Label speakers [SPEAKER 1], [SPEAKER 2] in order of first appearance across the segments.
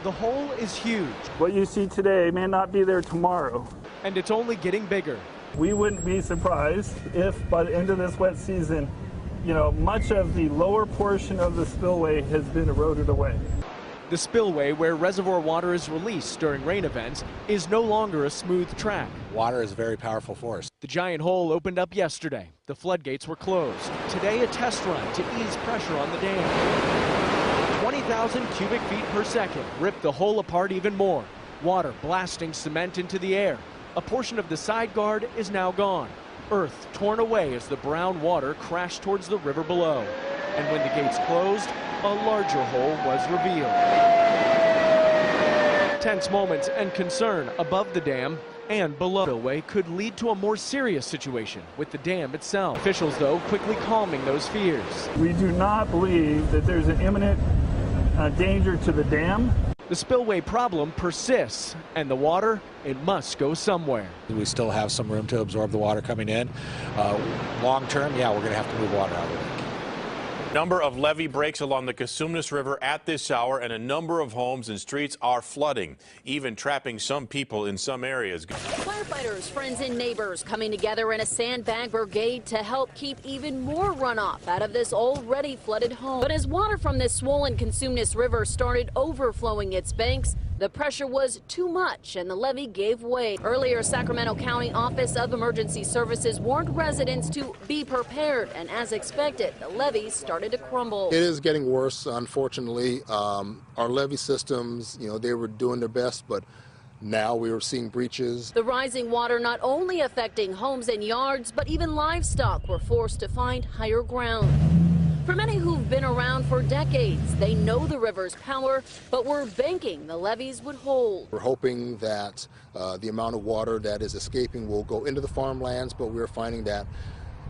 [SPEAKER 1] The hole is huge.
[SPEAKER 2] What you see today may not be there tomorrow.
[SPEAKER 1] And it's only getting bigger.
[SPEAKER 2] We wouldn't be surprised if by the end of this wet season, much of the lower portion of the spillway has been eroded away.
[SPEAKER 1] The spillway, where reservoir water is released during rain events, is no longer a smooth track.
[SPEAKER 3] Water is a very powerful force.
[SPEAKER 1] The giant hole opened up yesterday. The floodgates were closed. Today, a test run to ease pressure on the dam. 20,000 cubic feet per second ripped the hole apart even more. Water blasting cement into the air. A portion of the side guard is now gone. Earth torn away as the brown water crashed towards the river below. And when the gates closed, a larger hole was revealed. Tense moments and concern above the dam and below the spillway could lead to a more serious situation with the dam itself. Officials, though, quickly calming those fears.
[SPEAKER 2] We do not believe that there's an imminent danger to the dam.
[SPEAKER 1] The spillway problem persists, and the water, it must go somewhere.
[SPEAKER 3] We still have some room to absorb the water coming in. Long term, yeah, we're going to have to move water out of the lake.
[SPEAKER 4] Number of levee breaks along the Cosumnes River at this hour, and a number of homes and streets are flooding, even trapping some people in some areas.
[SPEAKER 5] Firefighters, friends and neighbors coming together in a sandbag brigade to help keep even more runoff out of this already flooded home. But as water from this swollen Cosumnes River started overflowing its banks, the pressure was too much and the levee gave way. Earlier, Sacramento County Office of Emergency Services warned residents to be prepared, and as expected, the levee started to crumble.
[SPEAKER 6] It is getting worse, unfortunately. Our levee systems, they were doing their best, but now we are seeing breaches.
[SPEAKER 5] The rising water not only affecting homes and yards, but even livestock were forced to find higher ground. For many who've been around for decades, they know the river's power, but were banking the levees would hold.
[SPEAKER 6] We're hoping that the amount of water that is escaping will go into the farmlands, but we're finding that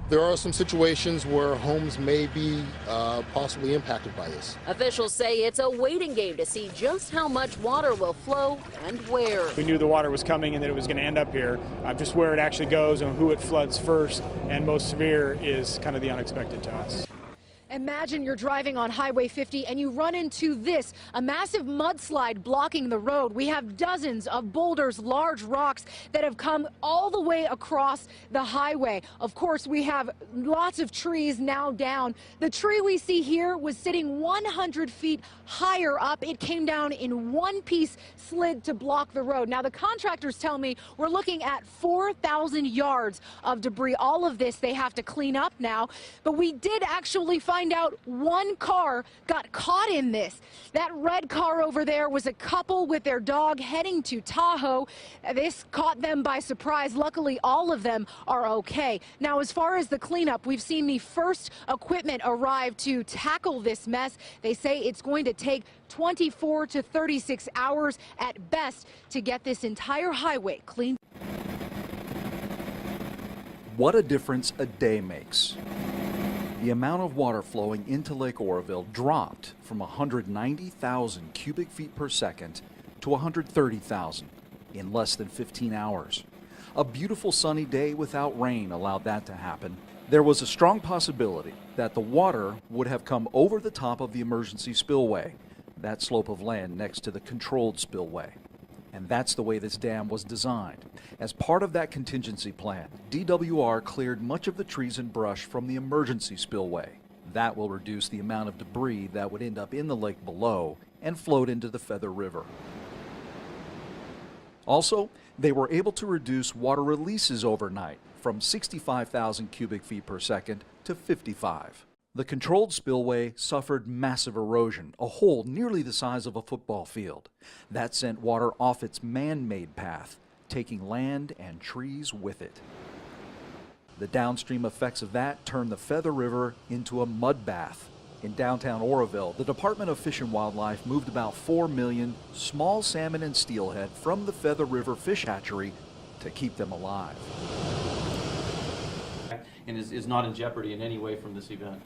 [SPEAKER 6] there are some situations where homes may be possibly impacted by this.
[SPEAKER 5] Officials say it's a waiting game to see just how much water will flow and where.
[SPEAKER 7] We knew the water was coming and that it was going to end up here. Just where it actually goes and who it floods first and most severe is kind of the unexpected to us.
[SPEAKER 8] Imagine you're driving on Highway 50 and you run into this, a massive mudslide blocking the road. We have dozens of boulders, large rocks that have come all the way across the highway. Of course, we have lots of trees now down. The tree we see here was sitting 100 feet higher up. It came down in one piece, slid to block the road. Now, the contractors tell me we're looking at 4,000 yards of debris. All of this they have to clean up now, but we did actually find out one car got caught in this. That red car over there was a couple with their dog heading to Tahoe. This caught them by surprise. Luckily, all of them are okay. Now, as far as the cleanup, we've seen the first equipment arrive to tackle this mess. They say it's going to take 24 to 36 hours at best to get this entire highway cleaned.
[SPEAKER 9] What a difference a day makes. The amount of water flowing into Lake Oroville dropped from 190,000 cubic feet per second to 130,000 in less than 15 hours. A beautiful sunny day without rain allowed that to happen. There was a strong possibility that the water would have come over the top of the emergency spillway, that slope of land next to the controlled spillway. And that's the way this dam was designed. As part of that contingency plan, DWR cleared much of the trees and brush from the emergency spillway. That will reduce the amount of debris that would end up in the lake below and float into the Feather River. Also, they were able to reduce water releases overnight from 65,000 cubic feet per second to 55. The controlled spillway suffered massive erosion, a hole nearly the size of a football field. That sent water off its man-made path, taking land and trees with it. The downstream effects of that turned the Feather River into a mud bath. In downtown Oroville, the Department of Fish and Wildlife moved about 4 million small salmon and steelhead from the Feather River fish hatchery to keep them alive.
[SPEAKER 10] And is not in jeopardy in any way from this event.